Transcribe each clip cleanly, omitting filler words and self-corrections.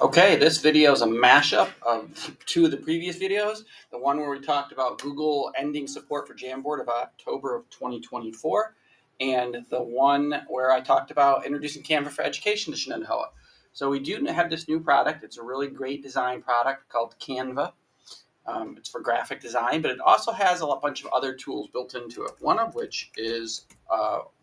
Okay, this video is a mashup of two of the previous videos. The one where we talked about Google ending support for Jamboard of October of 2024, and the one where I talked about introducing Canva for Education to Shenandoah. So we do have this new product. It's a really great design product called Canva. It's for graphic design, but it also has a bunch of other tools built into it, one of which is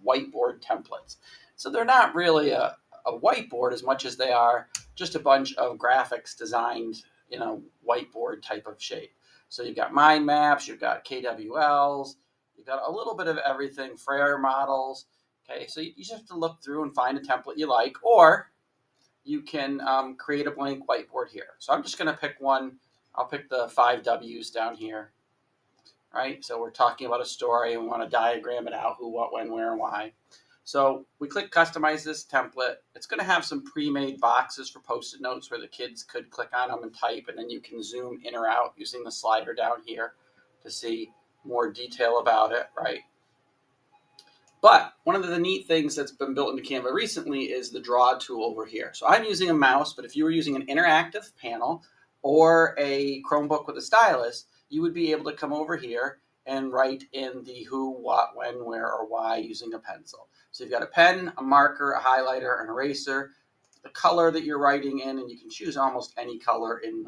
whiteboard templates. So they're not really a whiteboard as much as they are just a bunch of graphics designed in a whiteboard type of shape. So you've got mind maps, you've got KWLs, you've got a little bit of everything, Frere models. Okay, so you just have to look through and find a template you like, or you can create a blank whiteboard here. So I'm just going to pick one. I'll pick the 5 W's down here, right? So we're talking about a story and we want to diagram it out, who, what, when, where, and why. So we click customize this template. It's going to have some pre-made boxes for post-it notes where the kids could click on them and type, and then you can zoom in or out using the slider down here to see more detail about it, right? But one of the neat things that's been built into Canva recently is the draw tool over here. So I'm using a mouse, but if you were using an interactive panel or a Chromebook with a stylus, you would be able to come over here and write in the who, what, when, where, or why using a pencil. So you've got a pen, a marker, a highlighter, an eraser, the color that you're writing in, and you can choose almost any color in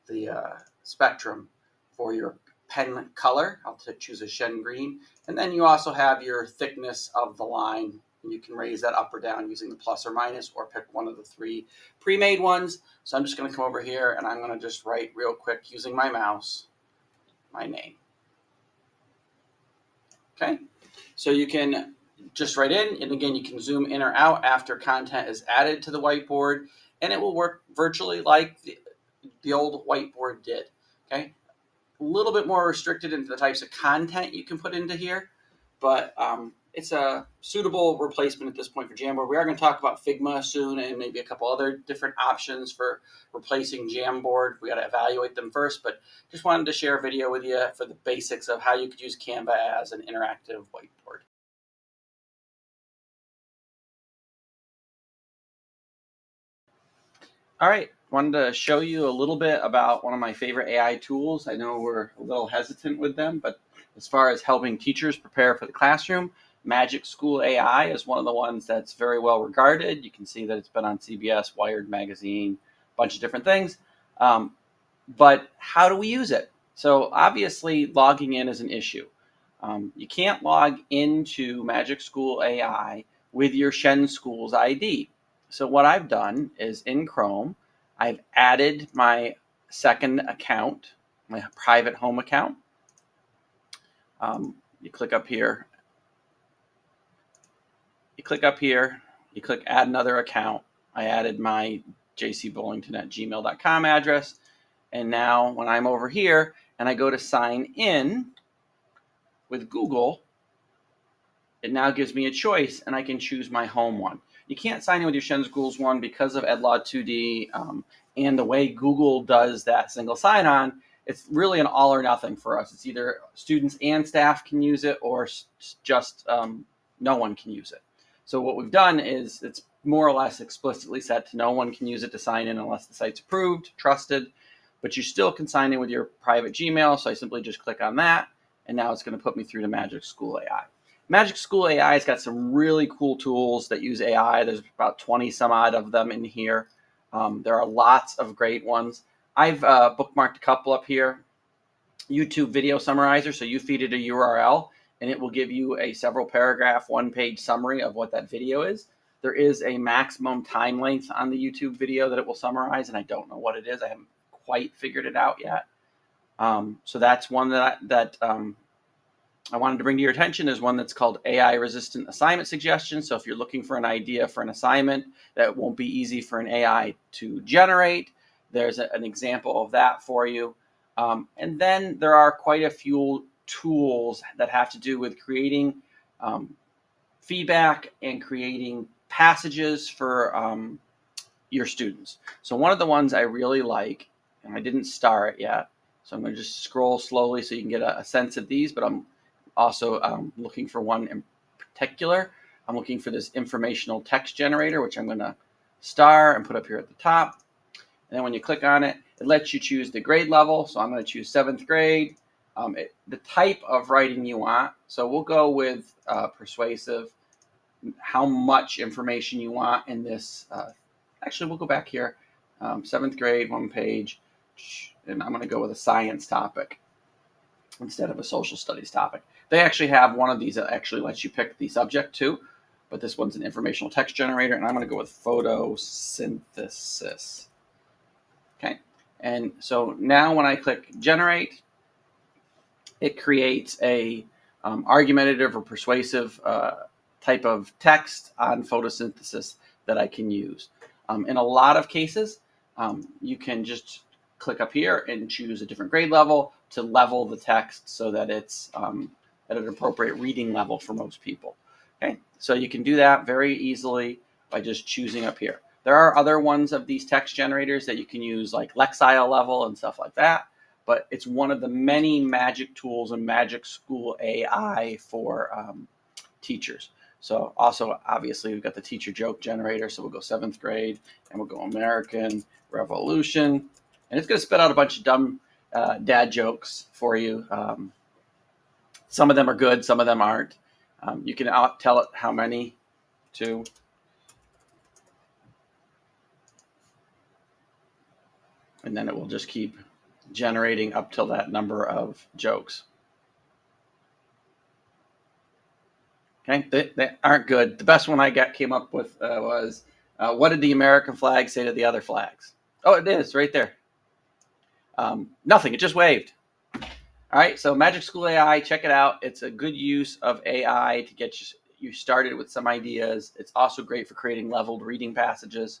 the spectrum for your pen color. I'll choose a Shen green. And then you also have your thickness of the line. And you can raise that up or down using the plus or minus, or pick one of the 3 pre-made ones. So I'm just going to come over here and I'm going to just write real quick using my mouse my name. Okay, so you can just write in, and again, you can zoom in or out after content is added to the whiteboard, and it will work virtually like the old whiteboard did. Okay, a little bit more restricted into the types of content you can put into here, but it's a suitable replacement at this point for Jamboard. We are going to talk about Figma soon and maybe a couple other different options for replacing Jamboard. We got to evaluate them first, but just wanted to share a video with you for the basics of how you could use Canva as an interactive whiteboard. All right, wanted to show you a little bit about one of my favorite AI tools. I know we're a little hesitant with them, but as far as helping teachers prepare for the classroom, MagicSchool.ai is one of the ones that's very well regarded. You can see that it's been on CBS, Wired magazine, a bunch of different things. But how do we use it? So obviously logging in is an issue. You can't log into MagicSchool.ai with your Shen School's ID. So what I've done is in Chrome, I've added my second account, my private home account. You click up here. You click add another account. I added my jcbullington@gmail.com address. And now when I'm over here and I go to sign in with Google, it now gives me a choice, and I can choose my home one. You can't sign in with your Shen School's one because of EdLaw 2D and the way Google does that single sign-on. It's really an all or nothing for us. It's either students and staff can use it, or just no one can use it. So what we've done is it's more or less explicitly set to no one can use it to sign in unless the site's approved, trusted, but you still can sign in with your private Gmail. So I simply just click on that, and now it's going to put me through to MagicSchool.ai. MagicSchool.ai has got some really cool tools that use AI. There's about 20 some odd of them in here. There are lots of great ones. I've bookmarked a couple up here. YouTube video summarizer. So you feed it a URL and it will give you a several paragraph, 1-page summary of what that video is. There is a maximum time length on the YouTube video that it will summarize, and I don't know what it is. I haven't quite figured it out yet. So that's one that I wanted to bring to your attention, is one that's called AI Resistant Assignment Suggestions. So if you're looking for an idea for an assignment that won't be easy for an AI to generate, there's an example of that for you. And then there are quite a few tools that have to do with creating feedback and creating passages for your students. So one of the ones I really like, and I didn't star it yet, so I'm going to just scroll slowly so you can get a sense of these, but I'm also looking for one in particular. I'm looking for this informational text generator, which I'm going to star and put up here at the top. And then when you click on it, it lets you choose the grade level. So I'm going to choose 7th grade. The type of writing you want. So we'll go with persuasive. How much information you want in this. Actually, we'll go back here. 7th grade, 1 page. And I'm going to go with a science topic instead of a social studies topic. They actually have one of these that actually lets you pick the subject too, but this one's an informational text generator, and I'm going to go with photosynthesis. Okay, and so now when I click generate, it creates a argumentative or persuasive type of text on photosynthesis that I can use. In a lot of cases, you can just click up here and choose a different grade level to level the text so that it's at an appropriate reading level for most people. Okay, so you can do that very easily by just choosing up here. There are other ones of these text generators that you can use, like Lexile level and stuff like that, but it's one of the many magic tools in MagicSchool.ai for teachers. So also, obviously, we've got the teacher joke generator. So we'll go 7th grade, and we'll go American Revolution. And it's going to spit out a bunch of dumb dad jokes for you. Some of them are good, some of them aren't. You can tell it how many to. And then it will just keep generating up till that number of jokes. Okay, they aren't good. The best one I came up with was, what did the American flag say to the other flags? Oh, it is right there. Nothing, it just waved. All right, so Magic School AI, check it out. It's a good use of AI to get you started with some ideas. It's also great for creating leveled reading passages.